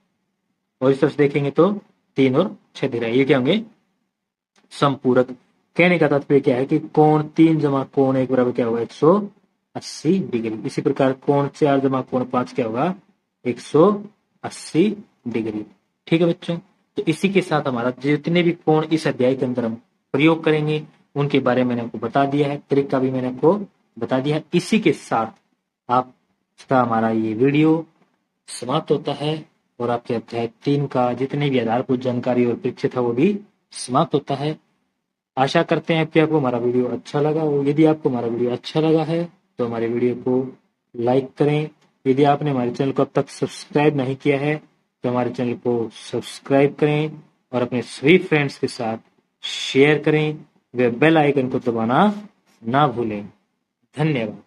और इस तरफ से देखेंगे तो 3 और 6 दिख रहा है। ये क्या होंगे? समपूरक। कहने का तात्पर्य क्या है कि कोण 3 जमा कोण 1 बराबर क्या होगा? 180 डिग्री। इसी प्रकार कोण 4 जमा कोण 5 क्या होगा? 180 डिग्री। ठीक है बच्चों, तो इसी के साथ हमारा जितने भी कोण इस अध्याय के अंदर हम प्रयोग करेंगे उनके बारे में मैंने आपको बता दिया है, तरीका भी मैंने आपको बता दिया है। इसी के साथ आपका हमारा ये वीडियो समाप्त होता है, और आपके अध्याय 3 का जितने भी आधारभूत जानकारी और परिचय था वो भी समाप्त होता है। आशा करते हैं कि आपको हमारा वीडियो अच्छा लगा, और यदि आपको हमारा वीडियो अच्छा लगा है तो हमारे वीडियो को लाइक करें। यदि आपने हमारे चैनल को अब तक सब्सक्राइब नहीं किया है तो हमारे चैनल को सब्सक्राइब करें, और अपने सभी फ्रेंड्स के साथ शेयर करें, वे बेल आइकन को दबाना ना भूलें। धन्यवाद।